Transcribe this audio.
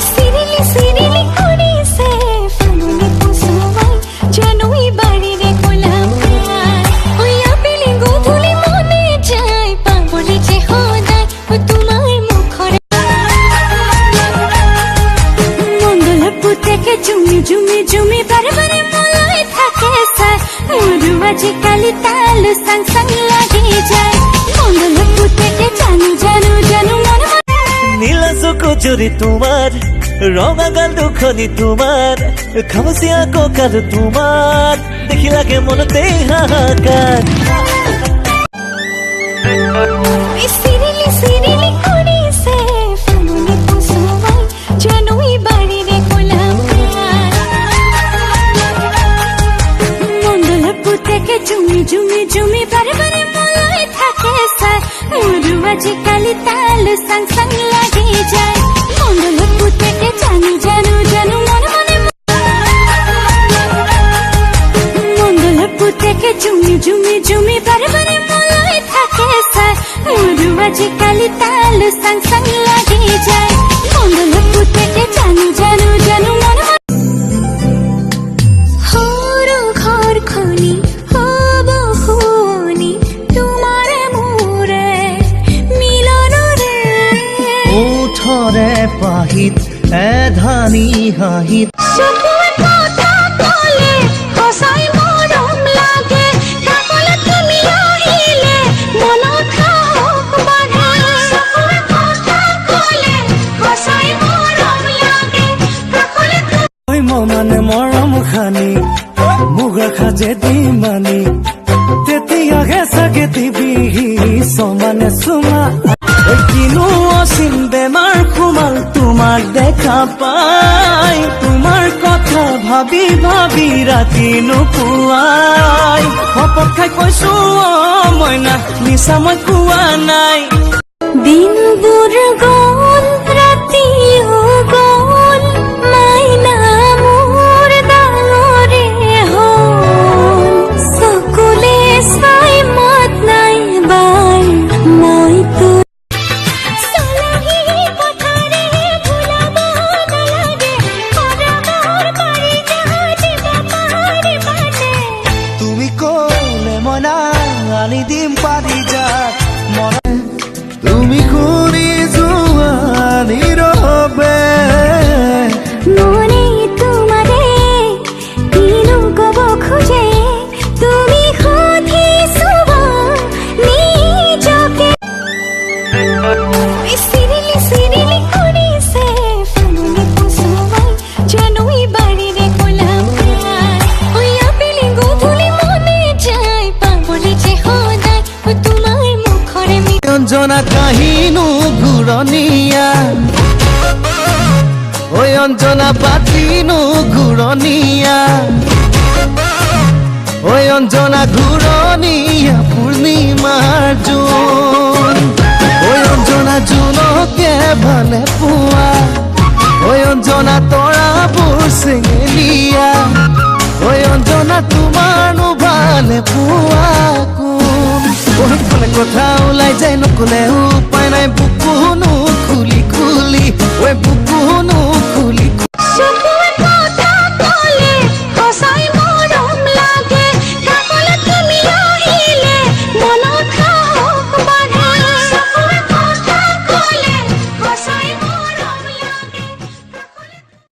সিরিলি সিরিলি করিছে ফাগুনে কুসুমাই জানুই বাড়িরে গোলাপ ওই আপেলি গোধূলি মনে যায় পাগলে যে হদায় তোমার মুখরে মঙ্গলপুর থেকে জুমি জুমি জুমি বারে বারে মলায় থাকে সার মরু আজিকালি তাল সাং সাং লাগে যায় মঙ্গলপুর থেকে জানু জানু জানু মনে নীলা চকু জুৰি তোমাৰ ৰঙা গাল দুখনি তোমাৰ খামচিয়া কঁকাল তোমাৰ দেখি লাগে মনতে হাহাকাৰ সিরিলি সিরিলি করিছে ফাগুনে কুসুমাই জানুই বাড়িরে গোলাপ মঙ্গলপুর থেকে জুমি জুমি জুমি বারে বারে মলায় থাকে সার মরু আজিকালি তাল সাং সাং লাগে যায় মঙ্গলপুর থেকে জানু জানু জানু মনে মনে মঙ্গলপুর থেকে জুমি জুমি জুমি বারে বারে মলায় থাকে সার মরু আজিকালি তাল সাং সাং লাগে যায় মঙ্গলপুর থেকে জানু জানু জানু মনে হরু ঘর খনি হব হুনি তোমার মোরে মিলন রে ওঠৰে পাহিত এধানি হাঁহিত চকুৱে কথা কলে সঁচাই মৰম লাগে কাকলে তুমি আহিলে মনত সাহস বাঢ়ে চকুৱে কথা কলে সঁচাই মৰম লাগে কাকলে ঐ মানে মৰম খানি মুগা খাজে দি মানি তেতিয়াহে চাগে দিবি সমানে চুমা কিনো অসীম বেমাৰ সোমাল তোমাক দেখা পাই তোমাৰ কথা ভাবি ভাবি ৰাতি নোপোৱাই শপত খাই কৈছো মইনা মিছা মই কোৱা নাই দিনবোৰ গ'ল ৰাতিও গ'ল মাইনা মোৰ ডাঙৰে হ'ল চকুলে চাই মত নাই বাৰ মই তো চলাহী পথাৰে ভুলাব নালাগে সদাগৰ পাৰি যাব পাৰি বাটে তুমি ক'লে মনা আনি দিম পাৰি যা তুমি ঘূৰি যোৱা নীৰৱে মনে তোমারে কিনো কব খোঁজে তুমি সুধিছোব নিজকে সিরিলি সিরিলি করিছে ফাগুনে কুসুমাই জানুই বাড়িরে গোলাপ ওই আপেলি গোধূলি মনে যায় পাগলে যে হদায় তোমার মুখরে অঞ্জনা কাহিনো ঘূৰণীয়া ঐ অঞ্জনা পাতিনো ঘূৰণীয়া ঐ অঞ্জনা ঘূৰণীয়া পূৰ্ণিমাৰ জোন ঐ অঞ্জনা জোনকে ভালে পোৱা ঐ অঞ্জনা তৰাবোৰ চেঙেলীয়া ঐ অঞ্জনা তোমাৰনো ভালে পোৱা কোন কথা ওলাই যায় নকলে উপায় নাই বুকু